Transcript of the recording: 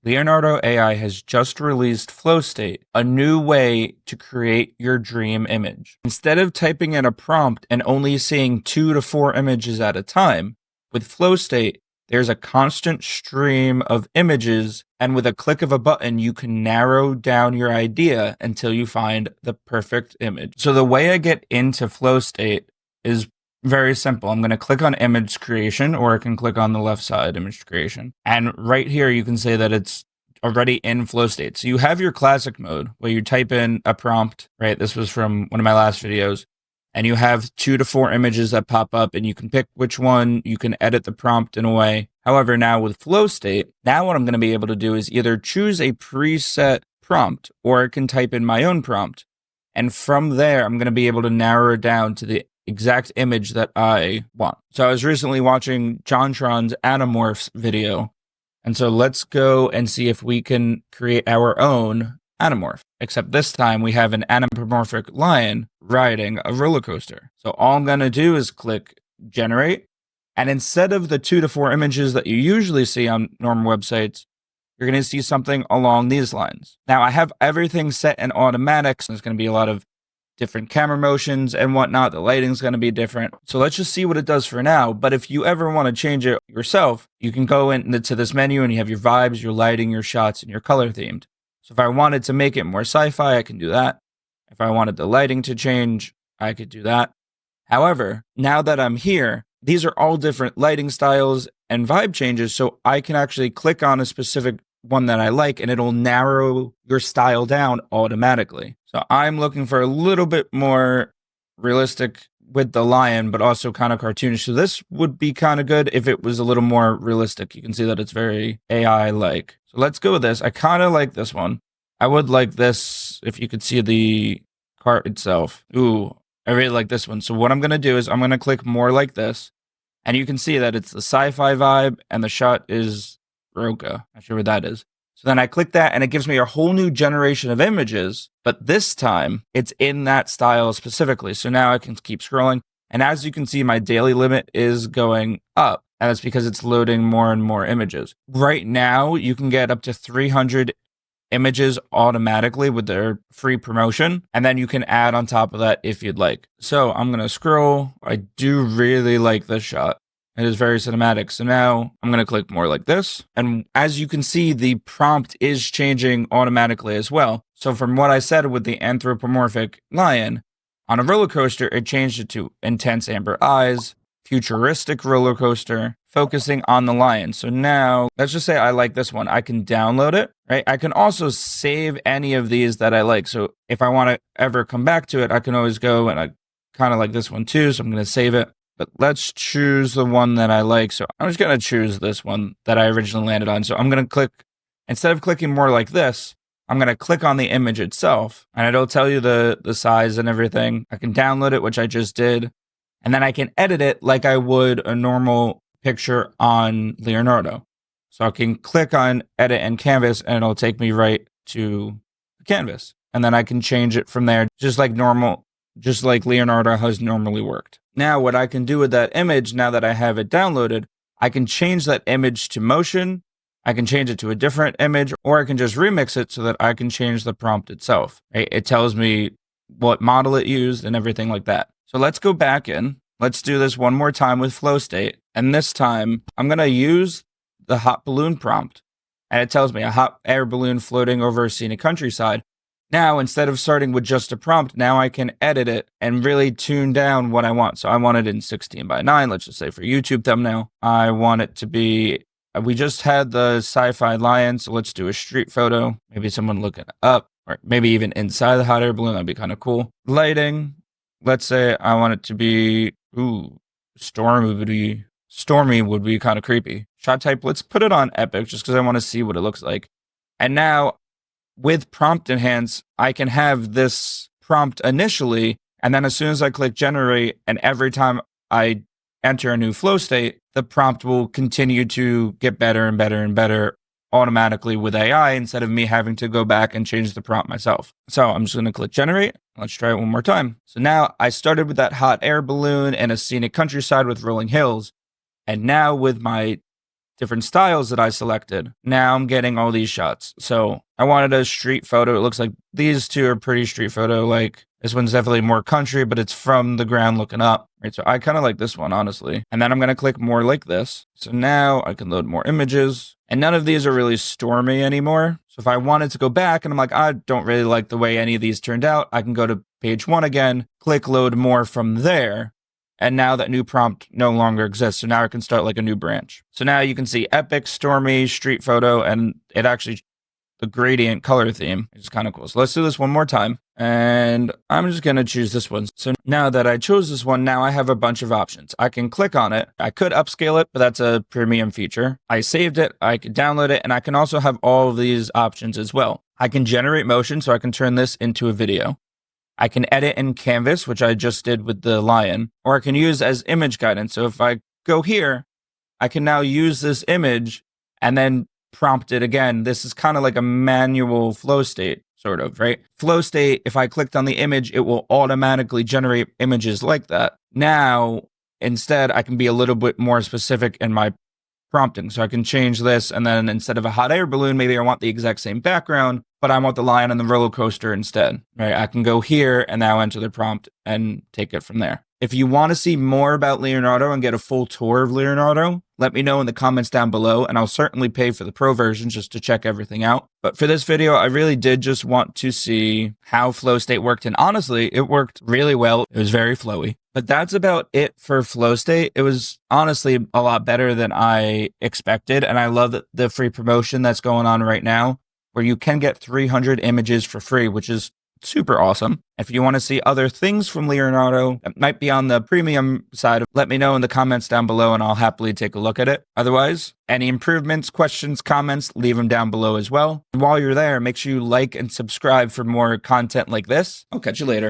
Leonardo AI has just released Flow State, a new way to create your dream image. Instead of typing in a prompt and only seeing 2 to 4 images at a time, with Flow State, there's a constant stream of images, and with a click of a button, you can narrow down your idea until you find the perfect image. So the way I get into Flow State is very simple. I'm going to click on image creation, or I can click on the left side, image creation. And right here, you can say that it's already in Flow State. So you have your classic mode where you type in a prompt, right? This was from one of my last videos. And you have 2 to 4 images that pop up, and you can pick which one. You can edit the prompt in a way. However, now with Flow State, now what I'm going to be able to do is either choose a preset prompt, or I can type in my own prompt. And from there, I'm going to be able to narrow it down to the exact image that I want. So I was recently watching JonTron's Animorphs video. And so let's go and see if we can create our own Animorph. Except this time we have an anthropomorphic lion riding a roller coaster. So all I'm going to do is click generate. And instead of the 2 to 4 images that you usually see on normal websites, you're going to see something along these lines. Now I have everything set in automatic. So there's going to be a lot of different camera motions and whatnot. The lighting's going to be different. So let's just see what it does for now. But if you ever want to change it yourself, you can go into this menu and you have your vibes, your lighting, your shots, and your color themed. So if I wanted to make it more sci-fi, I can do that. If I wanted the lighting to change, I could do that. However, now that I'm here, these are all different lighting styles and vibe changes. So I can actually click on a specific one that I like, and it'll narrow your style down automatically. So I'm looking for a little bit more realistic with the lion, but also kind of cartoonish. So this would be kind of good if it was a little more realistic. You can see that it's very AI-like. So let's go with this. I kind of like this one. I would like this if you could see the cart itself. Ooh, I really like this one. So what I'm going to do is I'm going to click more like this. And you can see that it's the sci-fi vibe, and the shot is Roca. Not sure what that is. So then I click that, and it gives me a whole new generation of images, but this time it's in that style specifically. So now I can keep scrolling. And as you can see, my daily limit is going up, and that's because it's loading more and more images. Right now, you can get up to 300 images automatically with their free promotion, and then you can add on top of that if you'd like. So I'm going to scroll. I do really like this shot. It is very cinematic. So now I'm going to click more like this. And as you can see, the prompt is changing automatically as well. So from what I said with the anthropomorphic lion, on a roller coaster, it changed it to intense amber eyes, futuristic roller coaster, focusing on the lion. So now let's just say I like this one. I can download it, right? I can also save any of these that I like. So if I want to ever come back to it, I can always go, and I kind of like this one too. So I'm going to save it. But let's choose the one that I like. So I'm just going to choose this one that I originally landed on. So I'm going to click, instead of clicking more like this, I'm going to click on the image itself, and it'll tell you the size and everything. I can download it, which I just did. And then I can edit it like I would a normal picture on Leonardo. So I can click on edit and canvas, and it'll take me right to the canvas. And then I can change it from there, just like normal, just like Leonardo has normally worked. Now, what I can do with that image, now that I have it downloaded, I can change that image to motion, I can change it to a different image, or I can just remix it so that I can change the prompt itself. Right? It tells me what model it used and everything like that. So let's go back in. Let's do this one more time with Flow State. And this time, I'm going to use the hot balloon prompt. And it tells me a hot air balloon floating over a scenic countryside. Now, instead of starting with just a prompt, now I can edit it and really tune down what I want. So I want it in 16:9, let's just say for YouTube thumbnail. I want it to be, we just had the sci-fi lion, so let's do a street photo. Maybe someone looking up, or maybe even inside the hot air balloon. That'd be kind of cool. Lighting, let's say I want it to be, stormy would be kind of creepy. Shot type, let's put it on epic just because I want to see what it looks like. And now, with prompt enhance, I can have this prompt initially, and then as soon as I click generate, and every time I enter a new flow state, the prompt will continue to get better and better and better automatically with AI instead of me having to go back and change the prompt myself. So I'm just going to click generate. Let's try it one more time. So now I started with that hot air balloon and a scenic countryside with rolling hills. And now with my different styles that I selected, now I'm getting all these shots. So I wanted a street photo. It looks like these two are pretty street photo. Like this one's definitely more country, but it's from the ground looking up. Right. So I kind of like this one, honestly. And then I'm going to click more like this. So now I can load more images, and none of these are really stormy anymore. So if I wanted to go back and I'm like, I don't really like the way any of these turned out, I can go to page 1 again, click load more from there. And now that new prompt no longer exists. So now I can start like a new branch. So now you can see epic, stormy, street photo, and it actually, the gradient color theme is kind of cool. So let's do this one more time. And I'm just going to choose this one. So now that I chose this one, now I have a bunch of options. I can click on it. I could upscale it, but that's a premium feature. I saved it. I could download it. And I can also have all of these options as well. I can generate motion, so I can turn this into a video. I can edit in Canvas, which I just did with the lion, or I can use as image guidance. So if I go here, I can now use this image and then prompt it again. This is kind of like a manual flow state, sort of, right? Flow state, if I clicked on the image, it will automatically generate images like that. Now, instead, I can be a little bit more specific in my prompting. So I can change this, and then instead of a hot air balloon, maybe I want the exact same background, but I want the lion and the roller coaster instead, right? I can go here and now enter the prompt and take it from there. If you want to see more about Leonardo and get a full tour of Leonardo, let me know in the comments down below, and I'll certainly pay for the pro version just to check everything out. But for this video, I really did just want to see how flow state worked, and honestly, it worked really well. It was very flowy. But that's about it for flow state. It was honestly a lot better than I expected, and I love the free promotion that's going on right now, where you can get 300 images for free, which is super awesome. If you want to see other things from Leonardo that might be on the premium side, let me know in the comments down below and I'll happily take a look at it. Otherwise, any improvements, questions, comments, leave them down below as well. And while you're there, make sure you like and subscribe for more content like this. I'll catch you later.